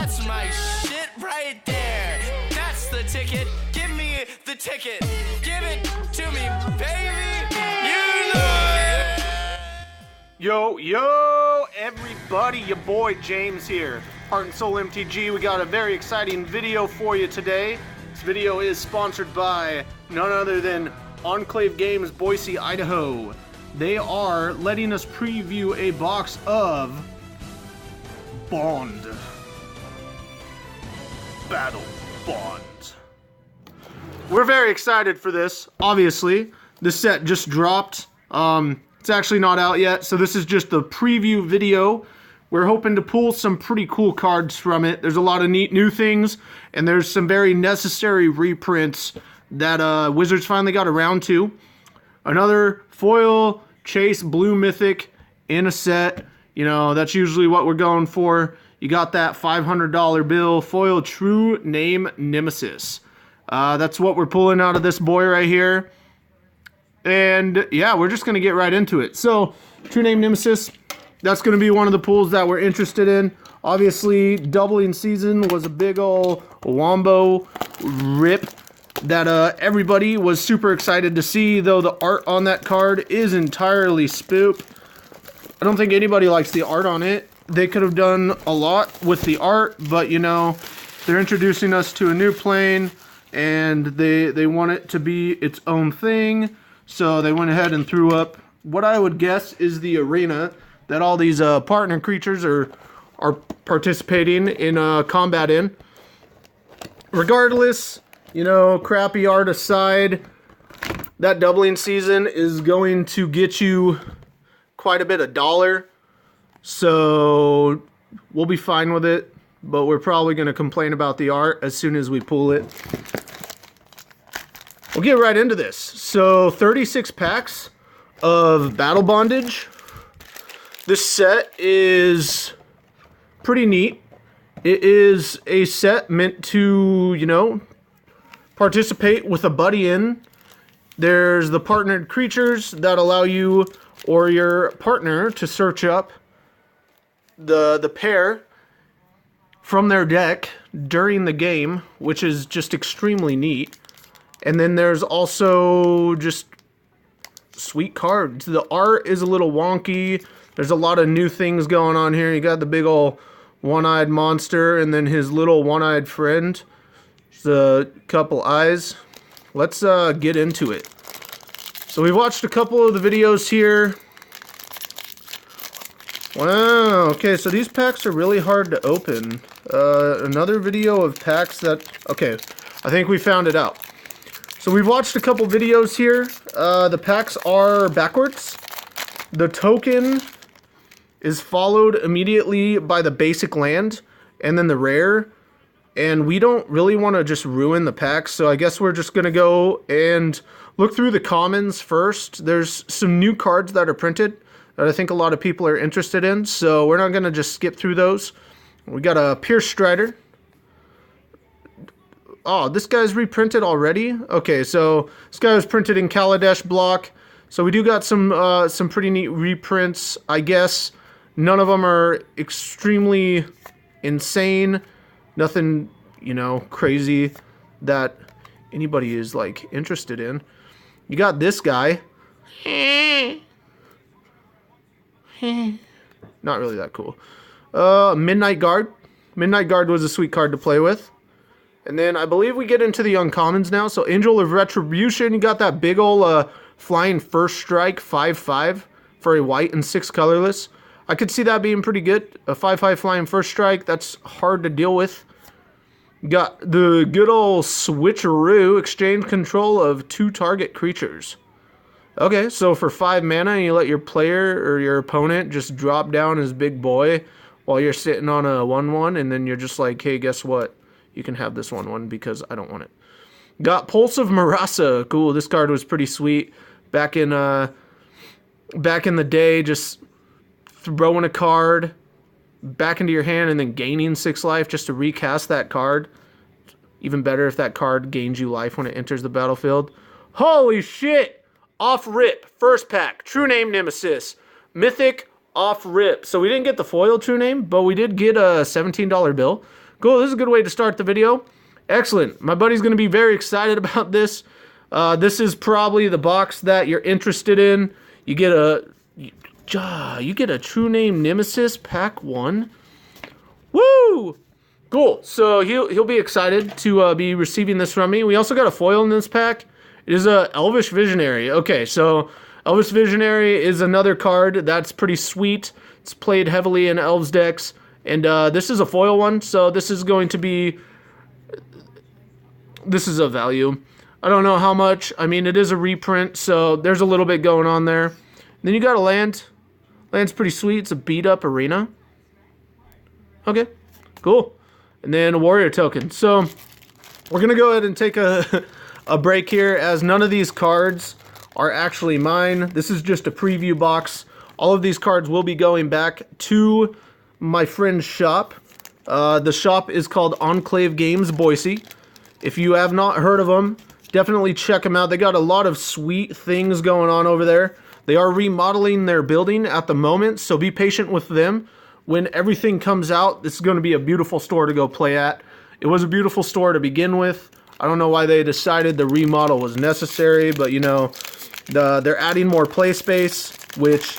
That's my shit right there. That's the ticket. Give me the ticket. Give it to me, baby. You know it. Yo, everybody, your boy James here. Heart Sol MTG, we got a very exciting video for you today. This video is sponsored by none other than Enclave Games, Boise, Idaho. They are letting us preview a box of Battlebond. We're very excited for this. Obviously, this set just dropped. It's actually not out yet, so this is just the preview video. We're hoping to pull some pretty cool cards from it. There's a lot of neat new things, and there's some very necessary reprints that Wizards finally got around to. Another foil chase blue mythic in a set. You know, that's usually what we're going for. You got that $500 bill, foil true name Nemesis. That's what we're pulling out of this boy right here. And yeah, we're just going to get right into it. So, true name Nemesis, that's going to be one of the pools that we're interested in. Obviously, doubling season was a big ol' wombo rip that everybody was super excited to see, though the art on that card is entirely spoop. I don't think anybody likes the art on it. They could have done a lot with the art, but you know, they're introducing us to a new plane, and they want it to be its own thing. So they went ahead and threw up what I would guess is the arena that all these partner creatures are participating in combat in. Regardless, you know, crappy art aside, that doubling season is going to get you quite a bit of dollar. So we'll be fine with it, but we're probably going to complain about the art as soon as we pull it. We'll get right into this. So 36 packs of Battle Bondage. This set is pretty neat. It is a set meant to, you know, participate with a buddy in. There's the partnered creatures that allow you or your partner to search up the pair from their deck during the game, which is just extremely neat. And then there's also just sweet cards. The art is a little wonky. There's a lot of new things going on here. You got the big old one-eyed monster and then his little one-eyed friend. Just a couple eyes. Let's get into it. So we've watched a couple of the videos here. Wow, okay, so these packs are really hard to open. Another video of packs that... Okay, I think we found it out. So we've watched a couple videos here. The packs are backwards. The token is followed immediately by the basic land and then the rare. And we don't really want to just ruin the packs, so I guess we're just going to go and look through the commons first. There's some new cards that are printed that I think a lot of people are interested in, so we're not going to just skip through those. We got a Pierce Strider. Oh, this guy's reprinted already? Okay, so this guy was printed in Kaladesh block. So we do got some pretty neat reprints, I guess. None of them are extremely insane. Nothing, you know, crazy that anybody is, like, interested in. You got this guy. Not really that cool. Midnight Guard. Midnight Guard was a sweet card to play with. And then I believe we get into the uncommons now. So Angel of Retribution, you got that big ol' flying first strike, 5/5 for a white and 6 colorless. I could see that being pretty good. A 5/5 flying first strike, that's hard to deal with. You got the good old switcheroo, exchange control of 2 target creatures. Okay, so for 5 mana, you let your player or your opponent just drop down his big boy while you're sitting on a 1/1, and then you're just like, hey, guess what? You can have this 1/1 because I don't want it. Got Pulse of Marasa. Cool, this card was pretty sweet. Back in the day, just throwing a card back into your hand and then gaining 6 life just to recast that card. Even better if that card gains you life when it enters the battlefield. Holy shit! Off rip. First pack. True name Nemesis. Mythic off rip. So we didn't get the foil true name, but we did get a $17 bill. Cool, this is a good way to start the video. Excellent. My buddy's going to be very excited about this. This is probably the box that you're interested in. You get a True Name Nemesis Pack 1. Woo! Cool. So he'll be excited to be receiving this from me. We also got a foil in this pack. It is a Elvish Visionary. Okay, so Elvish Visionary is another card that's pretty sweet. It's played heavily in Elves decks. And this is a foil one, so this is going to be... This is a value. I don't know how much. I mean, it is a reprint, so there's a little bit going on there. Then you got a land. Land's pretty sweet. It's a beat-up arena. Okay, cool. And then a warrior token. So we're going to go ahead and take a break here, as none of these cards are actually mine. This is just a preview box. All of these cards will be going back to my friend's shop. The shop is called Enclave Games Boise. If you have not heard of them, definitely check them out. They got a lot of sweet things going on over there. They are remodeling their building at the moment, so be patient with them. When everything comes out, this is going to be a beautiful store to go play at. It was a beautiful store to begin with. I don't know why they decided the remodel was necessary, but you know, they're adding more play space, which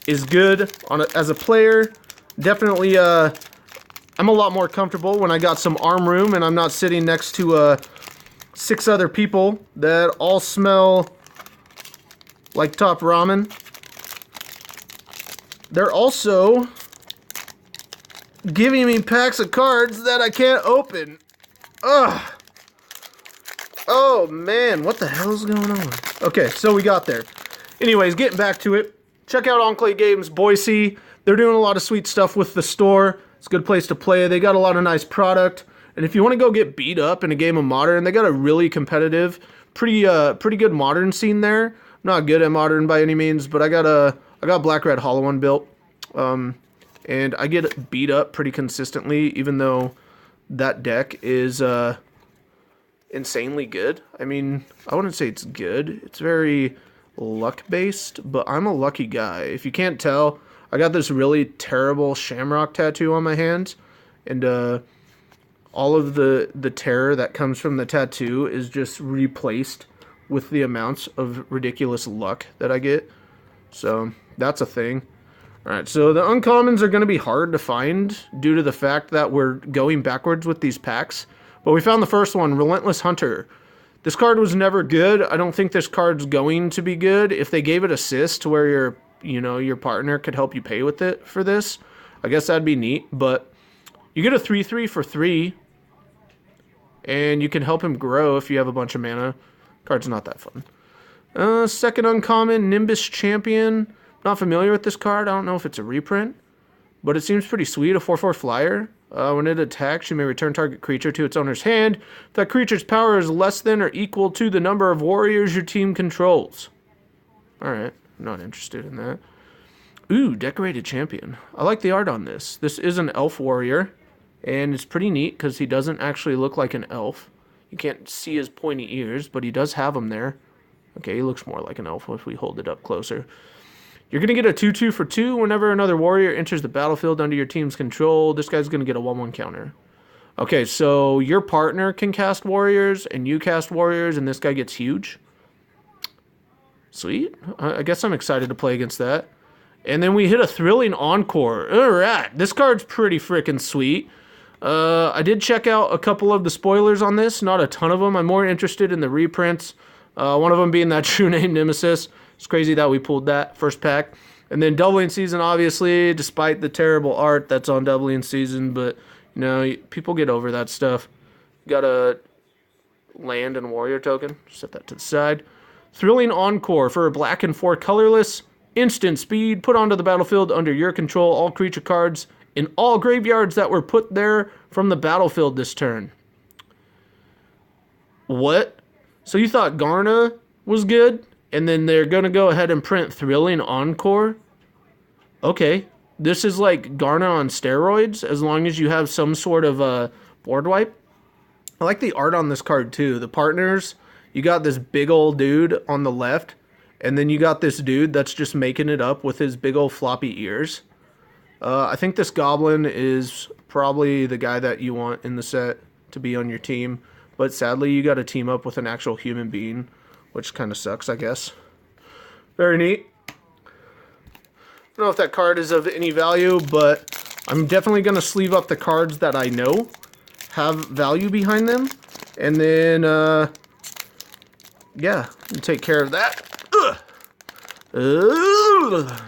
is good as a player. Definitely, I'm a lot more comfortable when I got some arm room and I'm not sitting next to 6 other people that all smell like top ramen. They're also giving me packs of cards that I can't open. Ugh. Oh man, what the hell is going on? Okay, so we got there. Anyways, getting back to it. Check out Enclave Games Boise. They're doing a lot of sweet stuff with the store. It's a good place to play. They got a lot of nice product. And if you want to go get beat up in a game of Modern, they got a really competitive, pretty good Modern scene there. I'm not good at Modern by any means, but I got Black Red Hollow One built. And I get beat up pretty consistently, even though that deck is insanely good. I mean, I wouldn't say it's good. It's very luck-based, but I'm a lucky guy. If you can't tell, I got this really terrible shamrock tattoo on my hand, and all of the terror that comes from the tattoo is just replaced with the amounts of ridiculous luck that I get. So that's a thing. Alright, so the uncommons are going to be hard to find due to the fact that we're going backwards with these packs. But we found the first one, Relentless Hunter. This card was never good. I don't think this card's going to be good. If they gave it assist to where your partner could help you pay with it for this, I guess that'd be neat. But you get a 3/3 for 3, and you can help him grow if you have a bunch of mana. Card's not that fun. Second uncommon, Nimbus Champion. Not familiar with this card. I don't know if it's a reprint, but it seems pretty sweet. A 4/4 flyer. When it attacks, you may return target creature to its owner's hand. If that creature's power is less than or equal to the number of warriors your team controls. Alright, I'm not interested in that. Ooh, Decorated Champion. I like the art on this. This is an elf warrior, and it's pretty neat because he doesn't actually look like an elf. You can't see his pointy ears, but he does have them there. Okay, he looks more like an elf if we hold it up closer. You're going to get a 2/2 for 2 whenever another warrior enters the battlefield under your team's control. This guy's going to get a 1/1 counter. Okay, so your partner can cast warriors, and you cast warriors, and this guy gets huge. Sweet. I guess I'm excited to play against that. And then we hit a Thrilling Encore. Alright, this card's pretty freaking sweet. I did check out a couple of the spoilers on this, not a ton of them. I'm more interested in the reprints. One of them being that True Name Nemesis. It's crazy that we pulled that first pack. And then Doubling Season, obviously, despite the terrible art that's on Doubling Season, but, you know, people get over that stuff. Got a land and warrior token. Set that to the side. Thrilling Encore for a black and 4 colorless. Instant speed. Put onto the battlefield under your control all creature cards in all graveyards that were put there from the battlefield this turn. What? So you thought Garna was good? And then they're going to go ahead and print Thrilling Encore? Okay. This is like Garna on steroids, as long as you have some sort of board wipe. I like the art on this card, too. The partners, you got this big old dude on the left, and then you got this dude that's just making it up with his big old floppy ears. I think this goblin is probably the guy that you want in the set to be on your team. But sadly, you got to team up with an actual human being, which kind of sucks, I guess. Very neat. I don't know if that card is of any value, but I'm definitely going to sleeve up the cards that I know have value behind them. And then, yeah, take care of that. Ugh.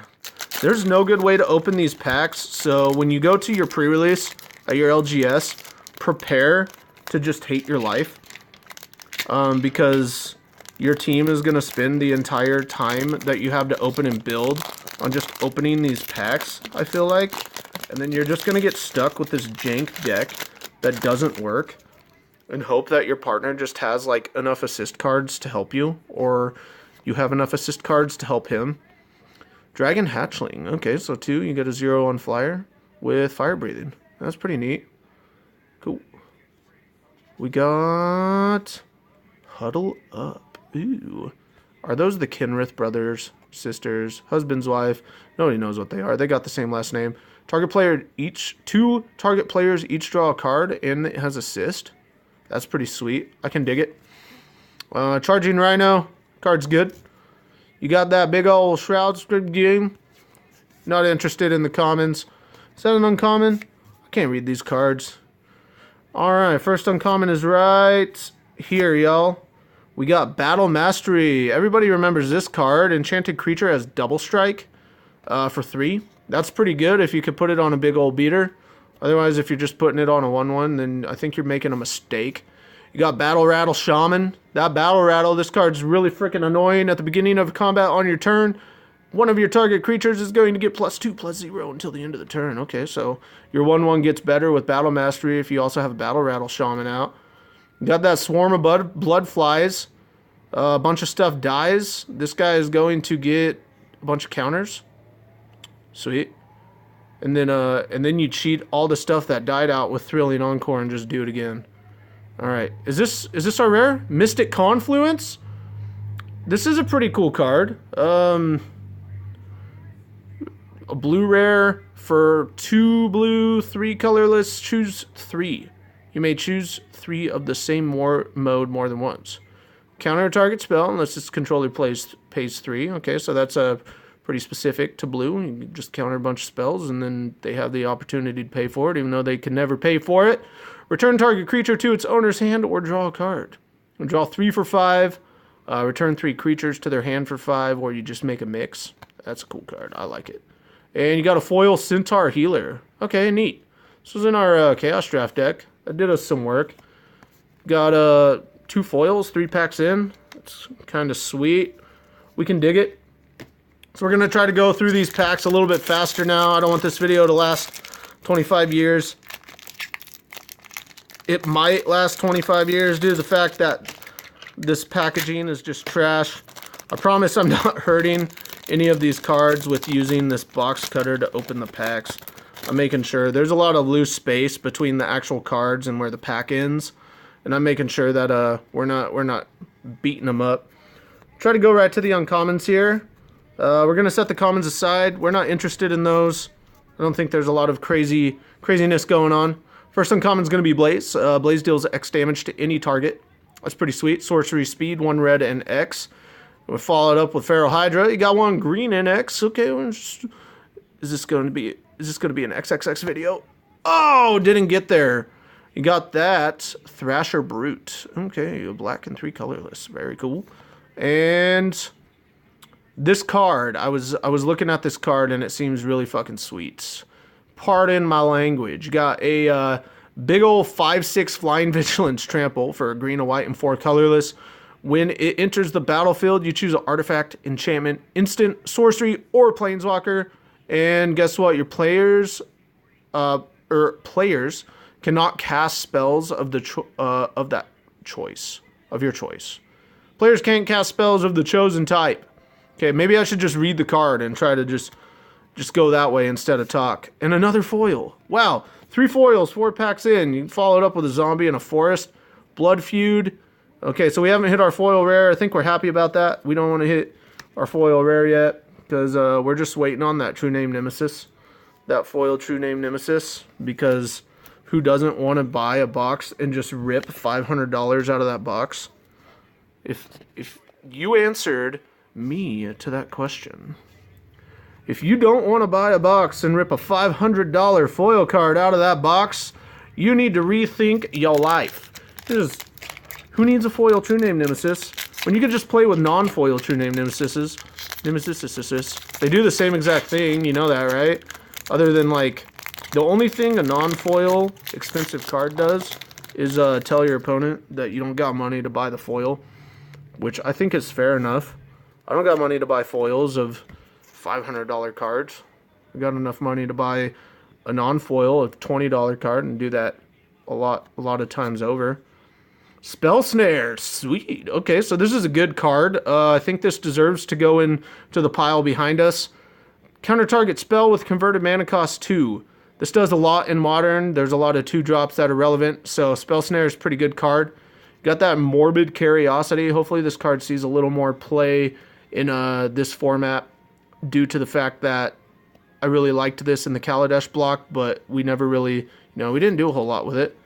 There's no good way to open these packs, so when you go to your pre-release at your LGS, prepare to just hate your life. Because your team is going to spend the entire time that you have to open and build on just opening these packs, I feel like. And then you're just going to get stuck with this jank deck that doesn't work and hope that your partner just has like enough assist cards to help you, or you have enough assist cards to help him. Dragon Hatchling. Okay, so 2, you get a 0 on flyer with fire breathing. That's pretty neat. Cool. We got Huddle Up. Ooh. Are those the Kenrith brothers, sisters, husband's wife? Nobody knows what they are. They got the same last name. Target player each, 2 target players each draw a card, and it has assist. That's pretty sweet. I can dig it. Charging Rhino. Card's good. You got that big old Shroud Script game. Not interested in the commons. Is that an uncommon? I can't read these cards. Alright, first uncommon is right here, y'all. We got Battle Mastery. Everybody remembers this card. Enchanted creature has double strike for 3. That's pretty good if you could put it on a big old beater. Otherwise, if you're just putting it on a 1/1, then I think you're making a mistake. You got Battle Rattle Shaman. That Battle Rattle, this card's really freaking annoying. At the beginning of combat on your turn, one of your target creatures is going to get +2/+0 until the end of the turn. Okay, so your 1/1 gets better with Battle Mastery if you also have a Battle Rattle Shaman out. You got that Swarm of Blood Flies. A bunch of stuff dies. This guy is going to get a bunch of counters. Sweet. And then you cheat all the stuff that died out with Thrilling Encore and just do it again. Alright. Is this our rare? Mystic Confluence? This is a pretty cool card. A blue rare for 2 blue, 3 colorless. Choose 3. You may choose 3 of the same mode more than once. Counter a target spell unless its controller pays 3. Okay, so that's pretty specific to blue. You can just counter a bunch of spells, and then they have the opportunity to pay for it, even though they can never pay for it. Return target creature to its owner's hand or draw a card. Draw 3 for 5. Return 3 creatures to their hand for 5, or you just make a mix. That's a cool card. I like it. And you got a foil Centaur Healer. Okay, neat. This was in our Chaos Draft deck. That did us some work. Got 2 foils, 3 packs in. It's kind of sweet. We can dig it. So we're going to try to go through these packs a little bit faster now. I don't want this video to last 25 years. It might last 25 years due to the fact that this packaging is just trash. I promise I'm not hurting any of these cards with using this box cutter to open the packs. I'm making sure there's a lot of loose space between the actual cards and where the pack ends, and I'm making sure that we're not beating them up. Try to go right to the uncommons here. We're gonna set the commons aside. We're not interested in those. I don't think there's a lot of craziness going on. First uncommon is going to be Blaze. Blaze deals X damage to any target. That's pretty sweet. Sorcery speed, 1 red and X. We'll follow it up with Feral Hydra. You got 1 green and X. Okay, is this going to be an XXX video? Oh, didn't get there. You got that Thrasher Brute. Okay, a black and 3 colorless. Very cool. And this card, I was looking at this card and it seems really fucking sweet. Pardon my language. You got a big old 5/6 Flying Vigilance Trample for a green, a white, and 4 colorless. When it enters the battlefield, you choose an artifact, enchantment, instant, sorcery, or planeswalker. And guess what? Your players cannot cast spells of your choice. Players can't cast spells of the chosen type. Okay, maybe I should just read the card and try to just go that way instead of talk. And another foil. Wow, 3 foils, 4 packs in. You can follow it up with a zombie and a forest. Blood Feud. Okay, so we haven't hit our foil rare. I think we're happy about that. We don't want to hit our foil rare yet because we're just waiting on that True Name Nemesis. That foil True Name Nemesis, because who doesn't want to buy a box and just rip $500 out of that box? If you answered me to that question, if you don't want to buy a box and rip a $500 foil card out of that box, you need to rethink your life. Who needs a foil True Name Nemesis when you can just play with non-foil True Name Nemesis? They do the same exact thing, you know that, right? Other than, like, the only thing a non-foil expensive card does is tell your opponent that you don't got money to buy the foil, which I think is fair enough. I don't got money to buy foils of $500 cards. I got enough money to buy a non-foil of $20 card and do that a lot of times over. Spell Snare, sweet. Okay, so this is a good card. I think this deserves to go into the pile behind us. Counter target spell with converted mana cost 2. This does a lot in Modern. There's a lot of 2-drops that are relevant, so Spell Snare is a pretty good card. Got that Morbid Curiosity. Hopefully this card sees a little more play in this format due to the fact that I really liked this in the Kaladesh block, but we never really, we didn't do a whole lot with it.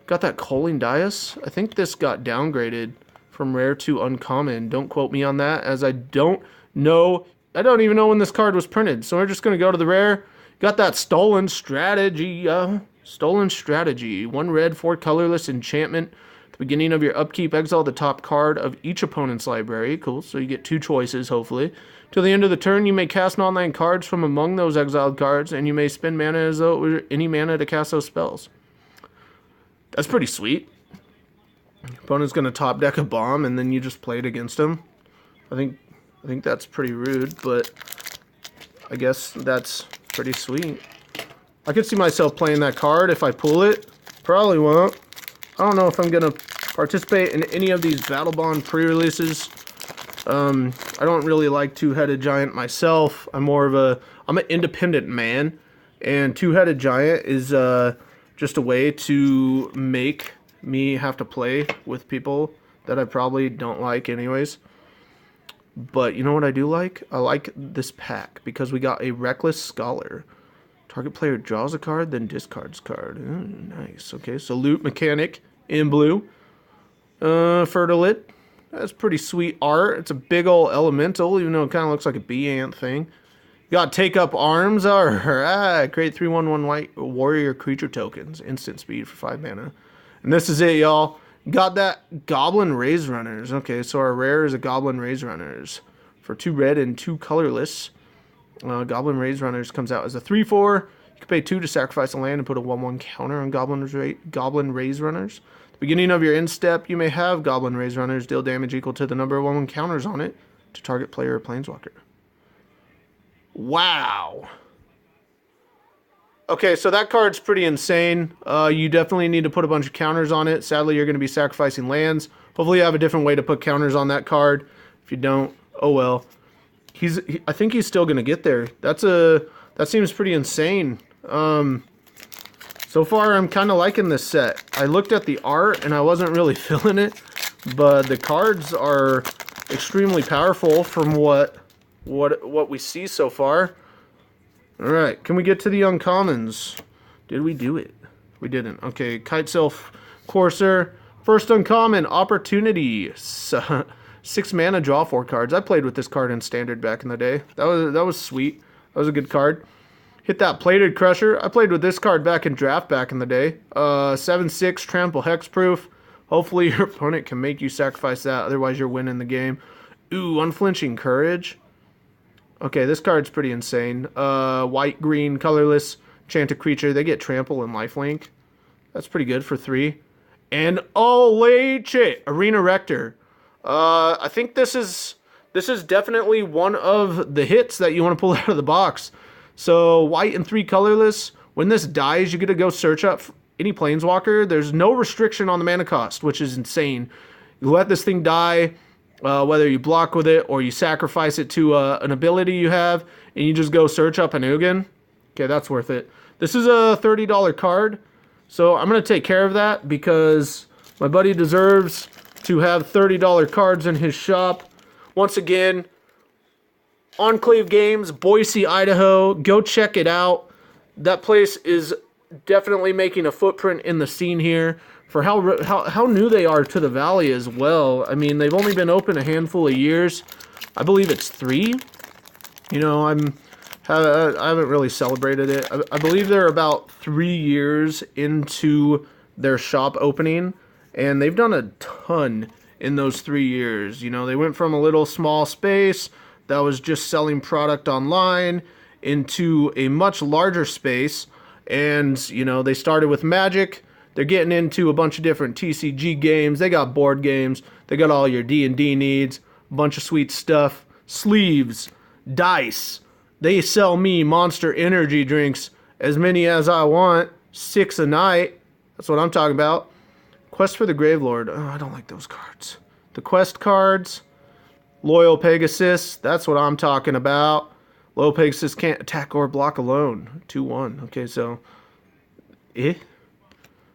Got that Culling Dais. I think this got downgraded from rare to uncommon. Don't quote me on that, as I don't know. I don't even know when this card was printed, so we're just going to go to the rare. Got that Stolen Strategy. 1 red, 4 colorless enchantment. At the beginning of your upkeep, exile the top card of each opponent's library. Cool, so you get 2 choices, hopefully. Till the end of the turn, you may cast non-land cards from among those exiled cards, and you may spend mana as though it were any mana to cast those spells. That's pretty sweet. Opponent's going to top deck a bomb, and then you just play it against him. I think that's pretty rude, but I guess that's pretty sweet. I could see myself playing that card if I pull it. Probably won't. I don't know if I'm going to participate in any of these Battlebond pre-releases. I don't really like Two-Headed Giant myself. I'm an independent man, and Two-Headed Giant is just a way to make me have to play with people that I probably don't like anyways. But you know what I do like? I like this pack because we got a Reckless Scholar. Target player draws a card, then discards card. Nice. Okay, so Loot Mechanic in blue. Fertilid. That's pretty sweet art. It's a big old elemental, even though it kind of looks like a bee ant thing. You got Take Up Arms. Alright. Create 3/1/1 white warrior creature tokens. Instant speed for 5 mana. And this is it, y'all. Got that Goblin Raise Runners. Okay, so our rare is a Goblin Raise Runners. For 2 red and 2 colorless. Goblin Raise Runners comes out as a 3/4. You can pay 2 to sacrifice a land and put a 1/1 counter on Goblin Raise Runners. At the beginning of your end step, you may have Goblin Raise Runners deal damage equal to the number of 1/1 counters on it to target player or planeswalker. Wow. Okay, so that card's pretty insane. You definitely need to put a bunch of counters on it. Sadly, you're going to be sacrificing lands. Hopefully you have a different way to put counters on that card. If you don't, oh well. I think he's still going to get there. That seems pretty insane. So far, I'm kind of liking this set. I looked at the art, and I wasn't really feeling it. But the cards are extremely powerful from what we see so far. Alright, can we get to the uncommons? Did we do it? We didn't. Okay, Kitesail Courser. First uncommon, Opportunity. 6 mana, draw 4 cards. I played with this card in Standard back in the day. That was sweet. That was a good card. Hit that Plated Crusher. I played with this card back in Draft back in the day. 7/6, Trample Hexproof. Hopefully your opponent can make you sacrifice that, otherwise you're winning the game. Ooh, Unflinching Courage. Okay, this card's pretty insane. White, green, colorless, enchant a creature. They get trample and lifelink. That's pretty good for 3. And oh, leche, Arena Rector. I think this is definitely one of the hits that you want to pull out of the box. So white and 3 colorless. When this dies, you get to go search up any planeswalker. There's no restriction on the mana cost, which is insane. You let this thing die. Whether you block with it or you sacrifice it to an ability you have, and you just go search up an Ugin. Okay, that's worth it. This is a $30 card, so I'm going to take care of that because my buddy deserves to have $30 cards in his shop. Once again, Enclave Games, Boise, Idaho. Go check it out. That place is definitely making a footprint in the scene here for how new they are to the Valley as well. I mean, they've only been open a handful of years. I believe it's 3. You know, I haven't really celebrated it. I believe they're about 3 years into their shop opening, and they've done a ton in those 3 years. You know, they went from a little small space that was just selling product online into a much larger space. And, you know, they started with Magic. They're getting into a bunch of different TCG games. They got board games. They got all your D&D needs. A bunch of sweet stuff. Sleeves. Dice. They sell me Monster Energy drinks. As many as I want. 6 a night. That's what I'm talking about. Quest for the Gravelord. Oh, I don't like those cards. The Quest cards. Loyal Pegasus. That's what I'm talking about. Loyal Pegasus can't attack or block alone. 2-1. Okay, so...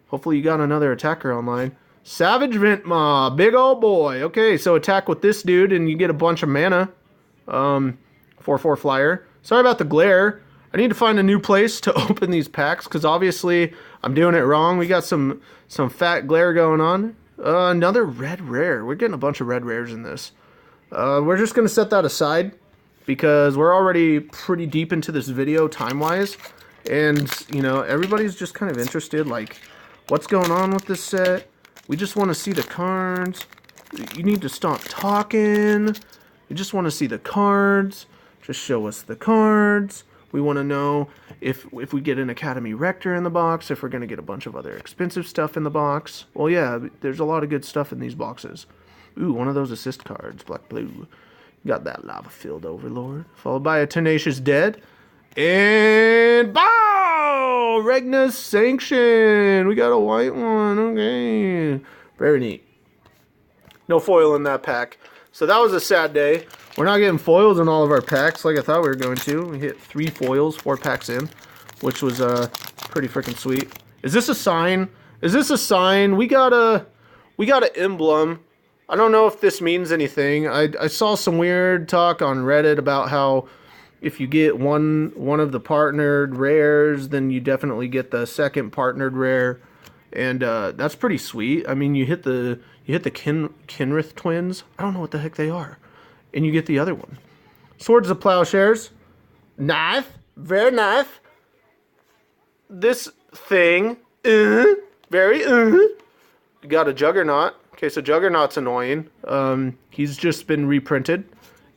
Hopefully you got another attacker online. Savage Ventmaw. Big old boy. Okay, so attack with this dude and you get a bunch of mana. 4/4 flyer. Sorry about the glare. I need to find a new place to open these packs because obviously I'm doing it wrong. We got some fat glare going on. Another red rare. We're getting a bunch of red rares in this. We're just going to set that aside because we're already pretty deep into this video time-wise. And, you know, everybody's just kind of interested, like, what's going on with this set? We just want to see the cards. You need to stop talking. We just want to see the cards. Just show us the cards. We want to know if we get an Academy Rector in the box, if we're going to get a bunch of other expensive stuff in the box. Well, yeah, there's a lot of good stuff in these boxes. Ooh, one of those assist cards, black-blue. Got that Lava-Filled Overlord. Followed by a Tenacious Dead. And bow! Regna's Sanction. We got a white one. Okay. Very neat. No foil in that pack. So that was a sad day. We're not getting foils in all of our packs like I thought we were going to. We hit 3 foils, 4 packs in, which was pretty freaking sweet. Is this a sign? Is this a sign? We got an emblem. I don't know if this means anything. I saw some weird talk on Reddit about how if you get one of the partnered rares, then you definitely get the second partnered rare, and that's pretty sweet. I mean, you hit the Kinrith twins. I don't know what the heck they are, and you get the other one. Swords of Plowshares, nice, very nice. This thing, very. You got a Juggernaut. Okay, so Juggernaut's annoying. He's just been reprinted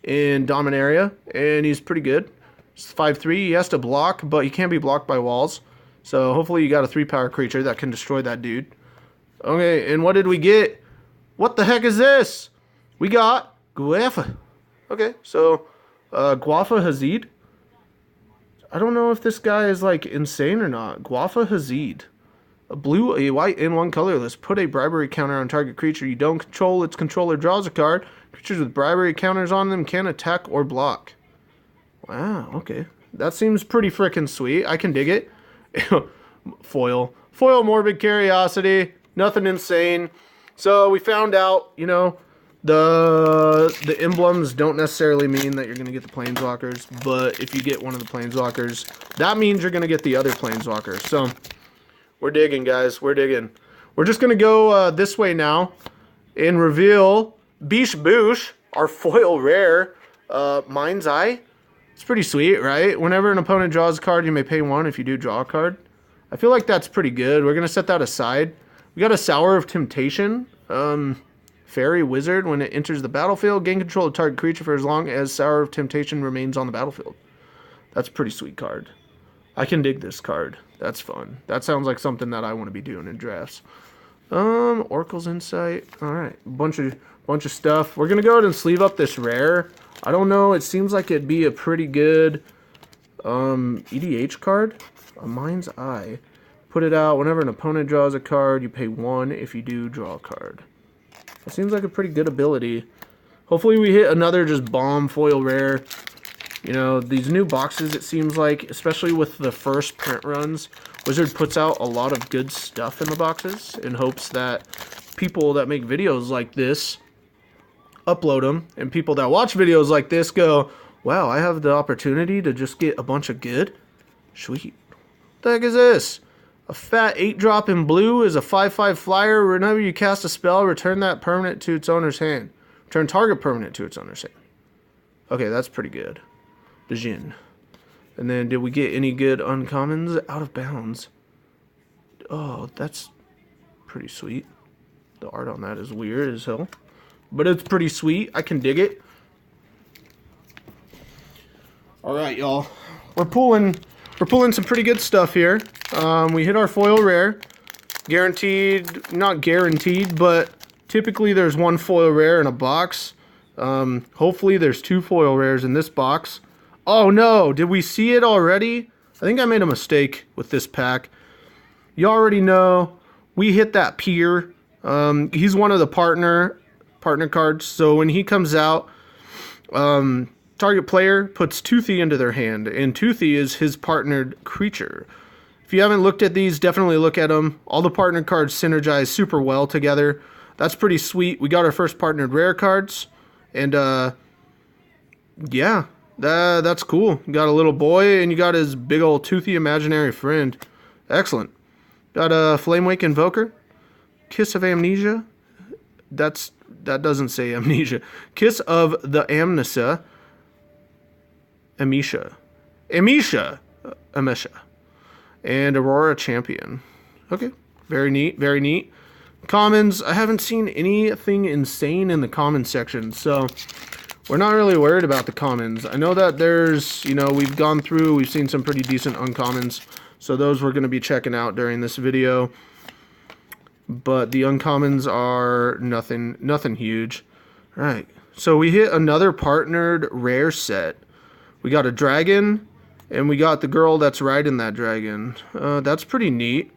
in Dominaria, and he's pretty good. It's 5/3. He has to block, but he can't be blocked by walls. So hopefully you got a 3-power creature that can destroy that dude. Okay, and what did we get? What the heck is this? We got Guafa. Okay, so Guafa Hazid. I don't know if this guy is like insane or not. Guafa Hazid. A blue, a white, and 1 colorless. Put a bribery counter on target creature you don't control. Its controller draws a card. Creatures with bribery counters on them can attack or block. Wow, okay. That seems pretty freaking sweet. I can dig it. Foil. Foil Morbid Curiosity. Nothing insane. So we found out, you know, the emblems don't necessarily mean that you're going to get the Planeswalkers. But if you get one of the Planeswalkers, that means you're going to get the other Planeswalkers. So we're digging, guys. We're digging. We're just going to go this way now and reveal Bish Boosh, our foil rare, Mind's Eye. It's pretty sweet, right? Whenever an opponent draws a card, you may pay 1 if you do draw a card. I feel like that's pretty good. We're going to set that aside. We got a Sour of Temptation. Fairy Wizard. When it enters the battlefield, gain control of target creature for as long as Sour of Temptation remains on the battlefield. That's a pretty sweet card. I can dig this card. That's fun. That sounds like something that I want to be doing in drafts. Oracle's Insight. Alright. Bunch of stuff. We're going to go ahead and sleeve up this rare. I don't know. It seems like it'd be a pretty good EDH card. A Mind's Eye. Put it out. Whenever an opponent draws a card, you pay 1 if you do draw a card. It seems like a pretty good ability. Hopefully we hit another just bomb foil rare. You know, these new boxes, it seems like, especially with the first print runs, Wizard puts out a lot of good stuff in the boxes in hopes that people that make videos like this upload them, and people that watch videos like this go, wow, I have the opportunity to just get a bunch of good? Sweet. What the heck is this? A fat 8-drop in blue is a 5/5 flyer. Whenever you cast a spell, return that permanent to its owner's hand. Return target permanent to its owner's hand. Okay, that's pretty good. Djinn. And then did we get any good uncommons? Out of bounds. Oh, that's pretty sweet. The art on that is weird as hell. But it's pretty sweet. I can dig it. Alright, y'all. We're pulling some pretty good stuff here. We hit our foil rare. Guaranteed, not guaranteed, but typically there's one foil rare in a box. Hopefully there's 2 foil rares in this box. Oh no, did we see it already? I think I made a mistake with this pack. You already know, we hit that pier. He's one of the partner cards, so when he comes out, target player puts Toothy into their hand, and Toothy is his partnered creature. If you haven't looked at these, definitely look at them. All the partner cards synergize super well together. That's pretty sweet. We got our first partnered rare cards, and yeah, that's cool. You got a little boy, and you got his big old Toothy imaginary friend. Excellent. Got a Flamewake Invoker, Kiss of Amnesia. That doesn't say amnesia. Kiss of the Amnesia. Amisha. And Aurora Champion. Okay. Very neat. Very neat. Commons. I haven't seen anything insane in the commons section, so we're not really worried about the commons. I know that there's, we've seen some pretty decent uncommons, so those we're going to be checking out during this video. But the uncommons are nothing huge. All right. So we hit another partnered rare set. We got a dragon, and we got the girl that's riding that dragon. That's pretty neat.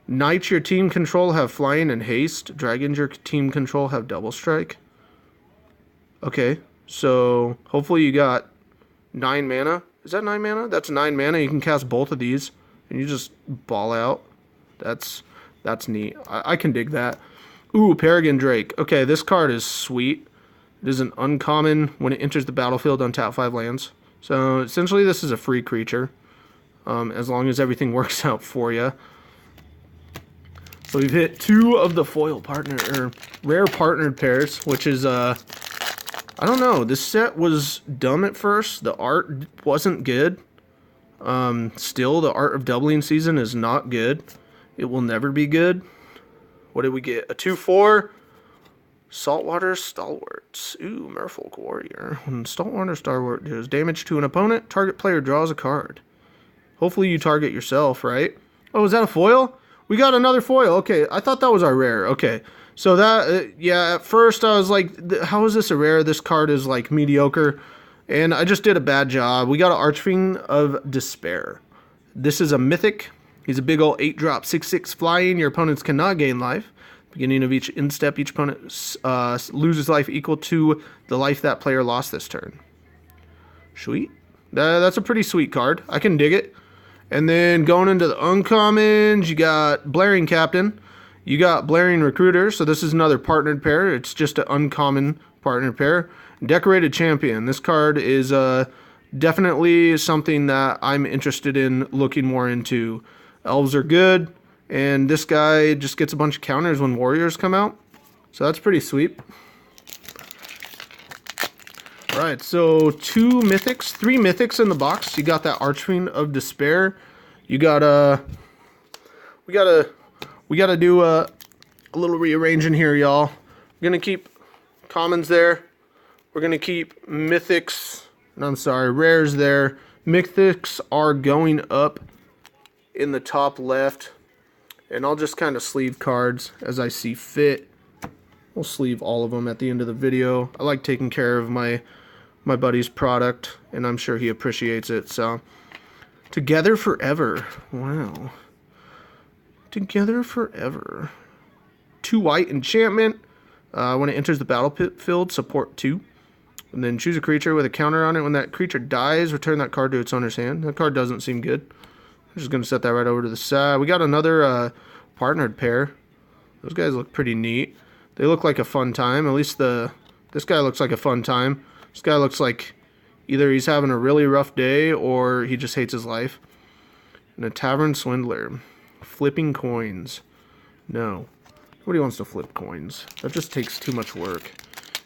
Knights your team control have flying and haste. Dragons your team control have double strike. Okay, so hopefully you got 9 mana. Is that 9 mana? That's 9 mana. You can cast both of these, and you just ball out. That's neat. I can dig that. Ooh, Peregrine Drake. Okay, this card is sweet. It is an uncommon. When it enters the battlefield, untap 5 lands. So essentially this is a free creature, as long as everything works out for you. So we've hit 2 of the foil rare partnered pairs, which is I don't know. This set was dumb at first. The art wasn't good. Still, the art of doubling season is not good. It will never be good. What did we get? A 2/4 Saltwater Stalwarts. Ooh, Merfolk Warrior. When Saltwater Stalwart deals damage to an opponent, target player draws a card. Hopefully you target yourself, right? Oh, is that a foil? We got another foil. Okay, I thought that was our rare. Okay, so that, yeah, at first I was like, how is this a rare? This card is like mediocre, and I just did a bad job. We got an Archfiend of Despair. This is a Mythic. He's a big old 8-drop, 6/6 flying. Your opponents cannot gain life. Beginning of each instep, each opponent loses life equal to the life that player lost this turn. Sweet. That's a pretty sweet card. I can dig it. And then going into the uncommons, you got Blaring Captain. You got Blaring Recruiter. So this is another partnered pair. It's just an uncommon partnered pair. Decorated Champion. This card is definitely something that I'm interested in looking more into. Elves are good. And this guy just gets a bunch of counters when warriors come out. So that's pretty sweet. Alright, so 3 mythics in the box. You got that Archfiend of Despair. You got we gotta do a little rearranging here, y'all. We're gonna keep commons there. We're gonna keep mythics. Rares there. Mythics are going up in the top left. And I'll just kind of sleeve cards as I see fit. We'll sleeve all of them at the end of the video. I like taking care of my buddy's product, and I'm sure he appreciates it. So, Together Forever. Wow. Together Forever. 2 white enchantment. When it enters the battlefield, support 2. And then choose a creature with a counter on it. When that creature dies, return that card to its owner's hand. That card doesn't seem good. I'm just going to set that right over to the side. We got another partnered pair. Those guys look pretty neat. They look like a fun time. At least this guy looks like a fun time. This guy looks like either he's having a really rough day or he just hates his life. And a Tavern Swindler. Flipping coins. No. Nobody wants to flip coins. That just takes too much work.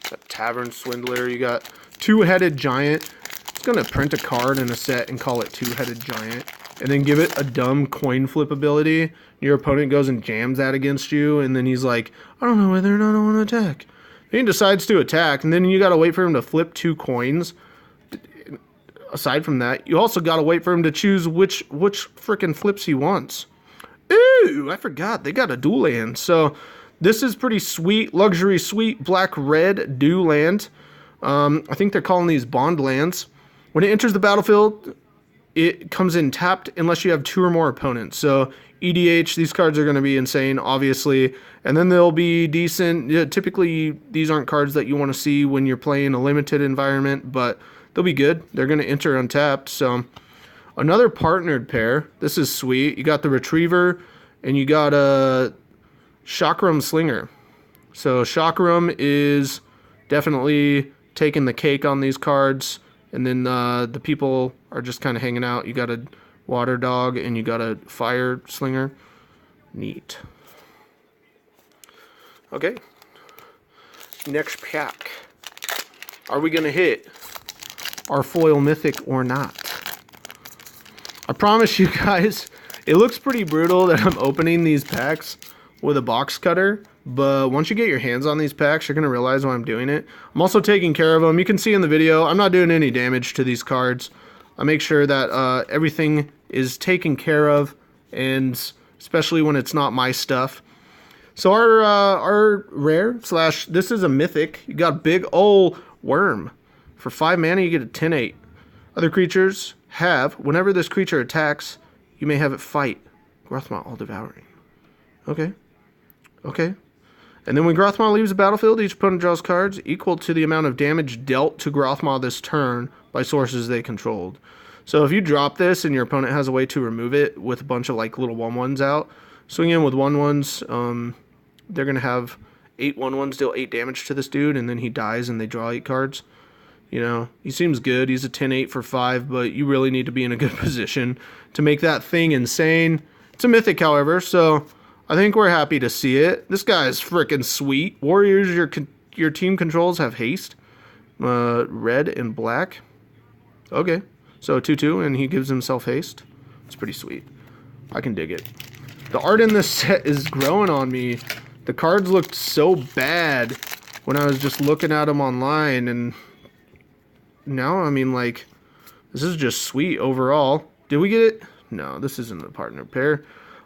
Got Tavern Swindler. You got Two-Headed Giant. It's going to print a card in a set and call it Two-Headed Giant. And then give it a dumb coin flip ability. Your opponent goes and jams that against you. And then he's like, I don't know whether or not I want to attack. Then he decides to attack. And then you got to wait for him to flip 2 coins. Aside from that, you also got to wait for him to choose which frickin' flips he wants. Ooh, I forgot. They got a dual land. So this is pretty sweet. Luxury sweet black-red dual land. I think they're calling these bond lands. When it enters the battlefield, it comes in tapped unless you have 2 or more opponents. So EDH, these cards are going to be insane, obviously. And then they'll be decent. Yeah, typically, these aren't cards that you want to see when you're playing a limited environment, but they'll be good. They're going to enter untapped. So another partnered pair. This is sweet. You got the Retriever, and you got a Chakram Slinger. So Chakram is definitely taking the cake on these cards. And then the people are just kind of hanging out. You got a Water Dog, and you got a Fire Slinger. Neat. Okay. Next pack. Are we going to hit our foil Mythic or not? I promise you guys, it looks pretty brutal that I'm opening these packs with a box cutter, but once you get your hands on these packs, you're going to realize why I'm doing it. I'm also taking care of them. You can see in the video, I'm not doing any damage to these cards. I make sure that everything is taken care of, and especially when it's not my stuff. So our rare / this is a mythic. You got big ol' worm. For 5 mana, you get a 10/8. Other creatures have, whenever this creature attacks, you may have it fight Grothma All-Devouring. Okay. Okay. And then when Grothma leaves the battlefield, each opponent draws cards equal to the amount of damage dealt to Grothma this turn by sources they controlled. So if you drop this and your opponent has a way to remove it with a bunch of like little 1/1s out, swing in with 1/1s, they're going to have 8 1/1s deal 8 damage to this dude, and then he dies and they draw 8 cards. You know, he seems good. He's a 10/8 for 5, but you really need to be in a good position to make that thing insane. It's a mythic, however, so I think we're happy to see it. This guy is freaking sweet. Warriors, your team controls have haste. Red and black. Okay, so 2/2, and he gives himself haste. It's pretty sweet. I can dig it. The art in this set is growing on me. The cards looked so bad when I was just looking at them online, and now, I mean, like, this is just sweet overall. Did we get it? No, this isn't a partner pair.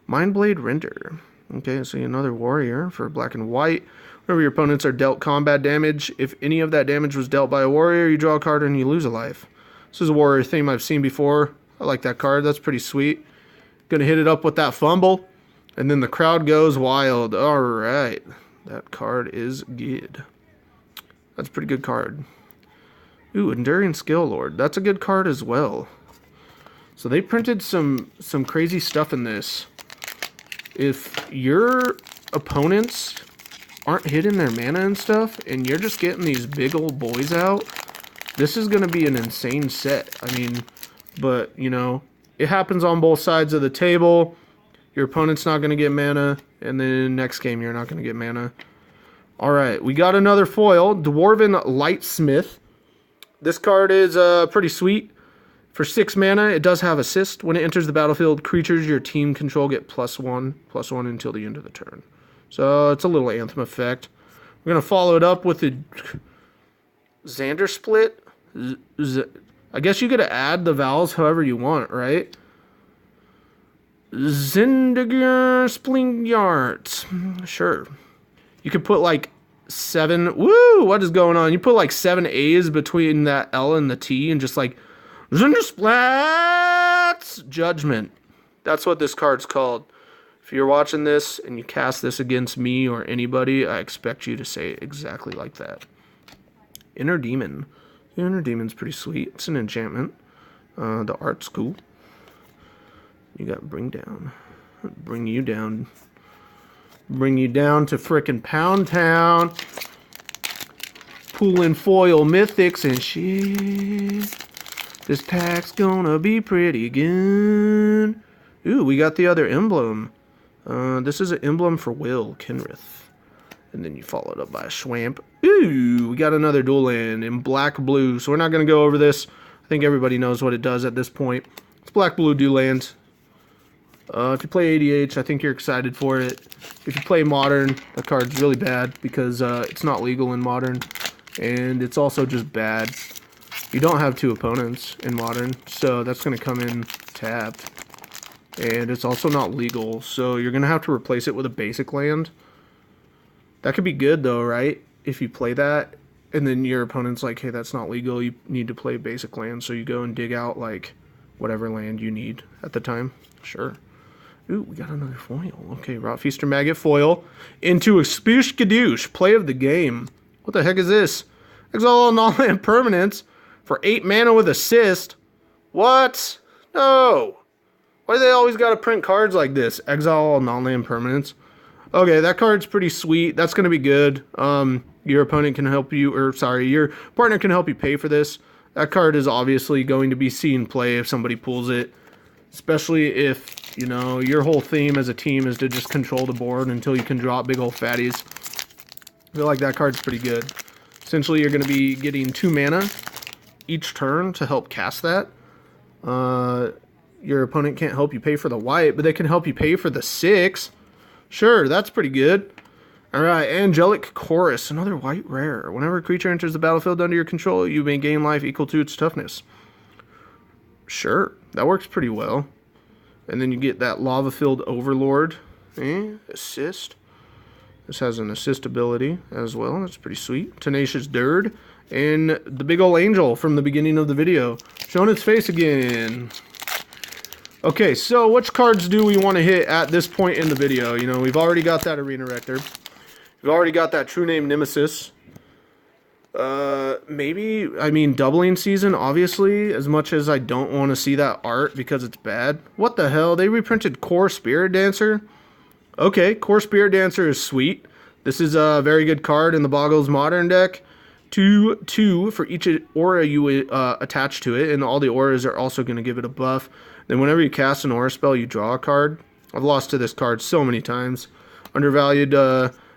Mindblade Render. Okay, so another warrior for black and white. Whenever your opponents are dealt combat damage, if any of that damage was dealt by a warrior, you draw a card and you lose a life. This is a warrior theme I've seen before. I like that card. That's pretty sweet. Gonna hit it up with that fumble, and then the crowd goes wild. All right, that card is good. That's a pretty good card. Ooh, Enduring Skill Lord. That's a good card as well. So they printed some crazy stuff in this. If your opponents aren't hitting their mana and stuff, and you're just getting these big old boys out, this is going to be an insane set. I mean, but, you know, it happens on both sides of the table. Your opponent's not going to get mana, and then next game you're not going to get mana. All right, we got another foil, Dwarven Lightsmith. This card is pretty sweet. For 6 mana, it does have assist. When it enters the battlefield, creatures your team control get +1/+1 until the end of the turn. So it's a little Anthem effect. We're going to follow it up with the Xander Split. I guess you get to add the vowels however you want, right? Zindiger Splingyart. Sure. You could put like 7. Woo! What is going on? You put like 7 A's between that L and the T and just like Zindersplat's Judgment. That's what this card's called. If you're watching this and you cast this against me or anybody, I expect you to say it exactly like that. Inner Demon. The Inner Demon's pretty sweet. It's an enchantment. The art's cool. You got Bring Down. Bring you down. Bring you down to frickin' Pound Town. Pulling foil mythics and shit. This pack's gonna be pretty good. Ooh, we got the other emblem. This is an emblem for Will Kenrith. And then you follow it up by a Schwamp. Ooh, we got another dual land in black-blue. So we're not going to go over this. I think everybody knows what it does at this point. It's black-blue dual land. If you play ADH, I think you're excited for it. If you play Modern, the card's really bad because it's not legal in Modern. And it's also just bad. You don't have two opponents in Modern, so that's going to come in tapped. And it's also not legal, so you're going to have to replace it with a basic land. That could be good, though, right? If you play that, and then your opponent's like, hey, that's not legal, you need to play basic land, so you go and dig out, like, whatever land you need at the time. Sure. Ooh, we got another foil. Okay, Rotfeaster Maggot foil into a Spoosh Gadoosh. Play of the game. What the heck is this? Exile all non-land permanents for 8 mana with assist. What? No. Why do they always got to print cards like this? Exile all non-land permanents. Okay, that card's pretty sweet. That's going to be good. Your opponent can help you, or sorry, your partner can help you pay for this. That card is obviously going to be seen play if somebody pulls it. Especially if, you know, your whole theme as a team is to just control the board until you can drop big old fatties. I feel like that card's pretty good. Essentially, you're going to be getting 2 mana each turn to help cast that. Your opponent can't help you pay for the white, but they can help you pay for the 6. Sure, that's pretty good. Alright, Angelic Chorus, another white rare. Whenever a creature enters the battlefield under your control, you may gain life equal to its toughness. Sure, that works pretty well. And then you get that Lava-Filled Overlord. Assist. This has an assist ability as well. That's pretty sweet. Tenacious Dird. And the big ol' angel from the beginning of the video. Showing its face again. Okay, so which cards do we want to hit at this point in the video? You know, we've already got that Arena Rector. We've already got that True Name Nemesis. Maybe, I mean, Doubling Season, obviously, as much as I don't want to see that art because it's bad. What the hell? They reprinted Core Spirit Dancer? Okay, Core Spirit Dancer is sweet. This is a very good card in the Boggles Modern deck. 2/2 for each aura you attach to it, and all the auras are also going to give it a buff. Then whenever you cast an aura spell, you draw a card. I've lost to this card so many times. Undervalued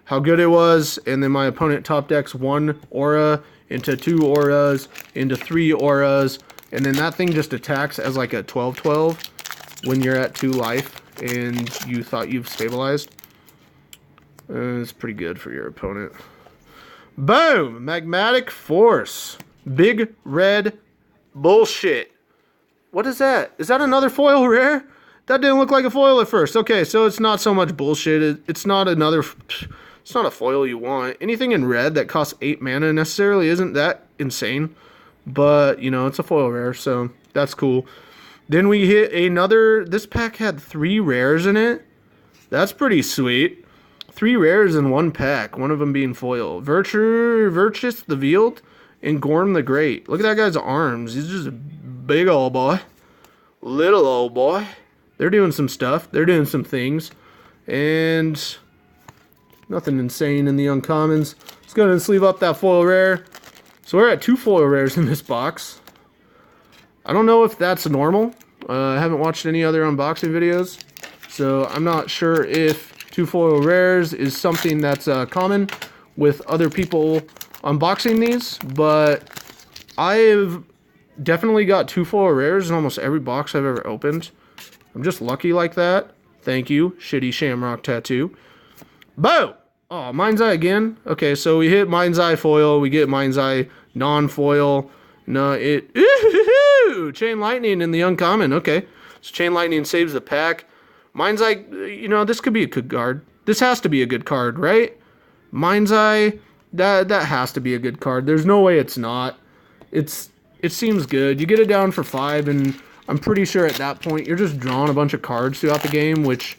how good it was, and then my opponent top decks 1 aura into 2 auras into 3 auras, and then that thing just attacks as like a 12/12 when you're at 2 life and you thought you've stabilized. It's pretty good for your opponent. Boom! Magmatic Force. Big red bullshit. What is that? Is that another foil rare? That didn't look like a foil at first. Okay, so it's not so much bullshit. It's not another... It's not a foil you want. Anything in red that costs 8 mana necessarily isn't that insane. But, you know, it's a foil rare, so that's cool. Then we hit another... This pack had 3 rares in it. That's pretty sweet. 3 rares in one pack, one of them being foil. Virtus the Veiled and Gorm the Great. Look at that guy's arms. He's just a big old boy. Little old boy. They're doing some stuff. They're doing some things. And... nothing insane in the uncommons. Let's go ahead and sleeve up that foil rare. So we're at 2 foil rares in this box. I don't know if that's normal. I haven't watched any other unboxing videos. So I'm not sure if 2 foil rares is something that's common with other people unboxing these. But I've definitely got 2 foil rares in almost every box I've ever opened. I'm just lucky like that. Thank you, Shitty Shamrock Tattoo. Boom! Oh, Mind's Eye again? Okay, so we hit Mind's Eye foil. We get Mind's Eye non-foil. No, it... Ooh, Chain Lightning in the uncommon. Okay, so Chain Lightning saves the pack. Mind's Eye, you know, this could be a good card. This has to be a good card, right? Mind's Eye, that has to be a good card. There's no way it's not. It seems good. You get it down for 5, and I'm pretty sure at that point you're just drawing a bunch of cards throughout the game, which...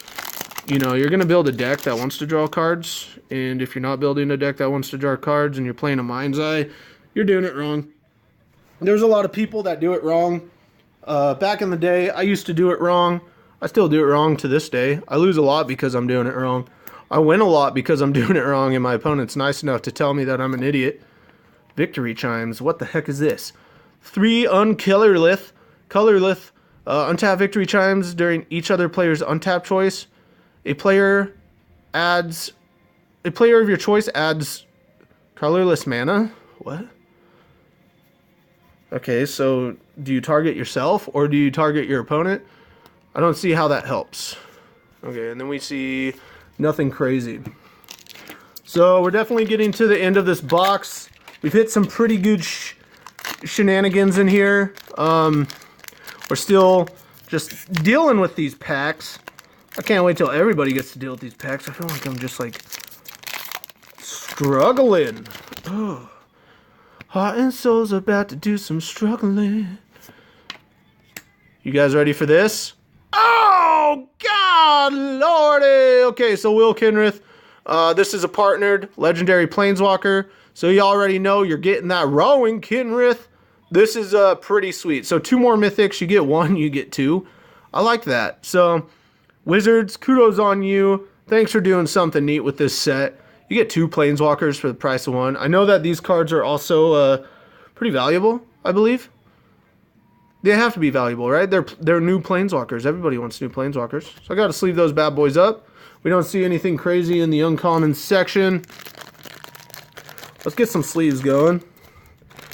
you know, you're going to build a deck that wants to draw cards, and if you're not building a deck that wants to draw cards and you're playing a Mind's Eye, you're doing it wrong. There's a lot of people that do it wrong. Back in the day, I used to do it wrong. I still do it wrong to this day. I lose a lot because I'm doing it wrong. I win a lot because I'm doing it wrong, and my opponent's nice enough to tell me that I'm an idiot. Victory Chimes. What the heck is this? 3 colorless, untap Victory Chimes during each other player's untap choice. A player of your choice adds colorless mana. What? Okay, so do you target yourself or do you target your opponent? I don't see how that helps. Okay, and then we see nothing crazy. So we're definitely getting to the end of this box. We've hit some pretty good shenanigans in here. We're still just dealing with these packs. I can't wait till everybody gets to deal with these packs. I feel like I'm just like struggling. Oh. Heart and Soul's about to do some struggling. You guys ready for this? Oh, God, Lordy. Okay, so Will Kenrith. This is a partnered legendary planeswalker. So you already know you're getting that Rowan Kenrith. This is pretty sweet. So 2 more mythics. You get 1, you get 2. I like that. So Wizards, kudos on you. Thanks for doing something neat with this set. You get 2 planeswalkers for the price of 1. I know that these cards are also pretty valuable, I believe. They have to be valuable, right? They're new planeswalkers. Everybody wants new planeswalkers. So I got to sleeve those bad boys up. We don't see anything crazy in the uncommon section. Let's get some sleeves going.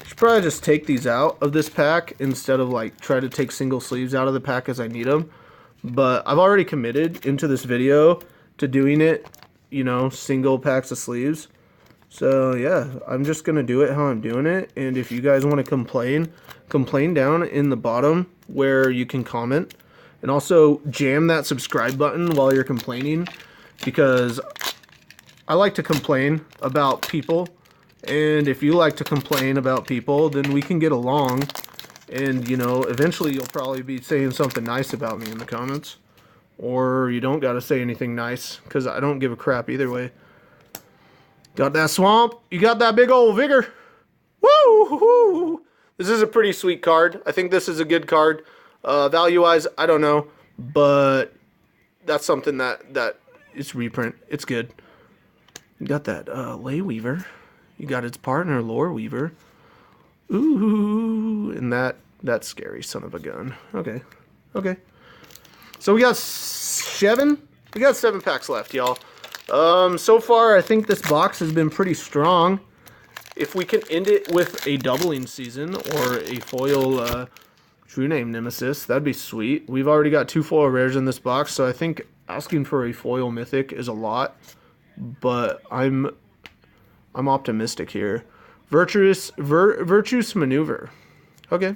Should probably just take these out of this pack instead of like try to take single sleeves out of the pack as I need them. But I've already committed into this video to doing it, you know, single packs of sleeves. So yeah, I'm just gonna do it how I'm doing it. And if you guys want to complain down in the bottom where you can comment, and also jam that subscribe button while you're complaining, because I like to complain about people, and if you like to complain about people, then we can get along. And you know, eventually you'll probably be saying something nice about me in the comments, or you don't gotta say anything nice, because I don't give a crap either way. Got that swamp. You got that big old vigor. Woo! This is a pretty sweet card. I think this is a good card. Value-wise, I don't know. But that's something that is reprint. It's good. You got that Lay Weaver. You got its partner, Lore Weaver. Ooh, and that scary son of a gun. Okay. Okay. So we got 7? We got 7 packs left, y'all. So far, I think this box has been pretty strong. If we can end it with a doubling season or a foil True Name Nemesis, that'd be sweet. We've already got 2 foil rares in this box, so I think asking for a foil mythic is a lot. But I'm optimistic here. Virtuous Maneuver. Okay.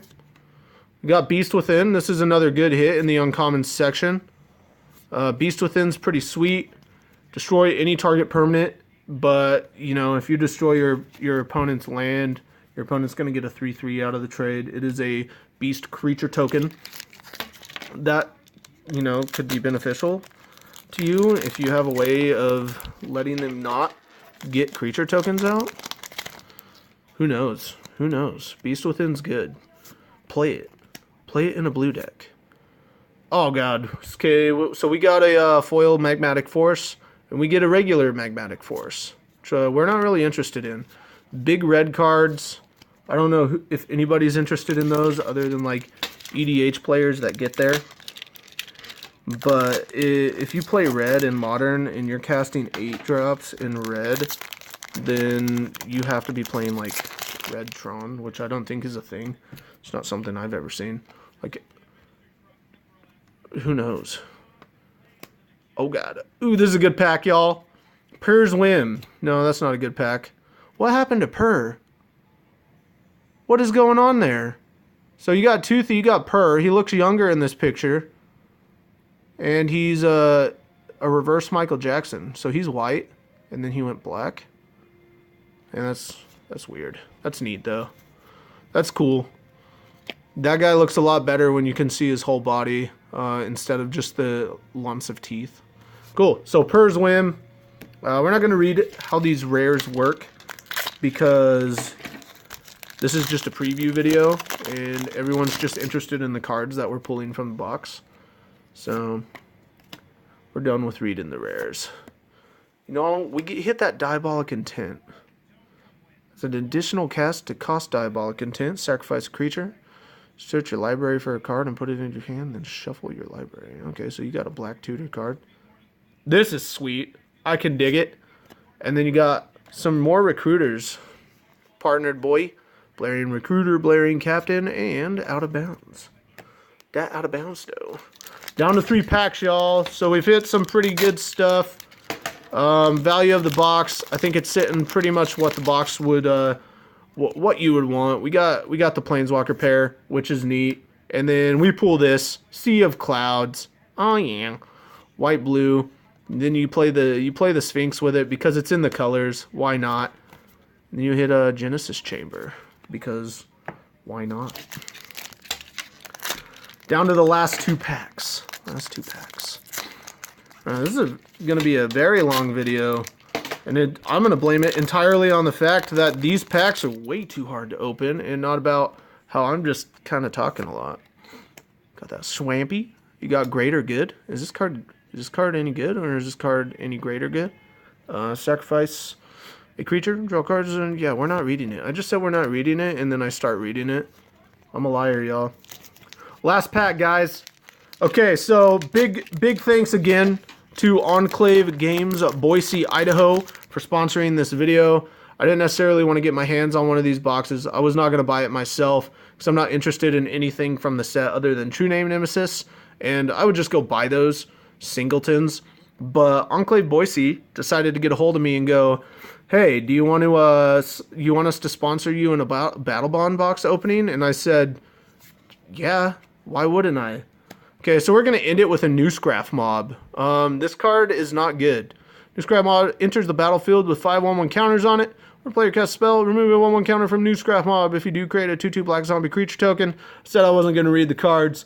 We got Beast Within. This is another good hit in the uncommon section. Beast Within's pretty sweet. Destroy any target permanent, but you know, if you destroy your opponent's land, your opponent's going to get a 3/3 out of the trade. It is a beast creature token that, you know, could be beneficial to you if you have a way of letting them not get creature tokens out. Who knows? Who knows? Beast Within's good. Play it. Play it in a blue deck. Oh god. Okay, so we got a foil Magmatic Force. And we get a regular Magmatic Force, which we're not really interested in. Big red cards. I don't know if anybody's interested in those other than like EDH players that get there. But if you play red in Modern and you're casting 8 drops in red, then you have to be playing like Red Tron, which I don't think is a thing. It's not something I've ever seen. Like, who knows? Oh god. Ooh, this is a good pack, y'all. Purr's Whim. No, that's not a good pack. What happened to Purr? What is going on there? So you got Toothy, you got Purr. He looks younger in this picture. And he's a reverse Michael Jackson. So he's white, and then he went black. And that's weird. That's neat, though. That's cool. That guy looks a lot better when you can see his whole body instead of just the lumps of teeth. Cool. So Purr's Whim. We're not going to read how these rares work because this is just a preview video and everyone's just interested in the cards that we're pulling from the box. So we're done with reading the rares. You know, we hit that Diabolic Intent. It's an additional cast to cost Diabolic Intent. Sacrifice a creature. Search your library for a card and put it in your hand, then shuffle your library. Okay, so you got a black tutor card. This is sweet. I can dig it. And then you got some more recruiters. Partnered boy, Blaring Recruiter, Blaring Captain, and Out of Bounds. That Out of Bounds, though. Down to 3 packs, y'all. So we've hit some pretty good stuff. Value of the box, I think it's sitting pretty much what the box would, what you would want. We got the Planeswalker pair, which is neat. And then we pull this Sea of Clouds. Oh yeah, white blue. And then you play the Sphinx with it because it's in the colors. Why not? And then you hit a Genesis Chamber because why not? Down to the last 2 packs. This is going to be a very long video, and I'm going to blame it entirely on the fact that these packs are way too hard to open, and not about how I'm just kind of talking a lot. Got that Swampy. You got great or good. Is this card any good, or is this card any great or good? Sacrifice a creature, draw cards, and yeah, we're not reading it. I just said we're not reading it, and then I start reading it. I'm a liar, y'all. Last pack, guys. Okay, so big thanks again to Enclave Games, Boise, Idaho, for sponsoring this video. I didn't necessarily want to get my hands on one of these boxes. I was not going to buy it myself because I'm not interested in anything from the set other than True Name Nemesis, and I would just go buy those singletons. But Enclave Boise decided to get a hold of me and go, hey, do you want us to sponsor you in a Battlebond box opening? And I said, yeah, why wouldn't I? Okay, so we're going to end it with a Newscraft Mob. This card is not good. Newscraft Mob enters the battlefield with 5 1/1 counters on it. When a player casts a spell, remove a 1/1 counter from Newscraft Mob. If you do, create a 2/2 black zombie creature token. I said I wasn't going to read the cards.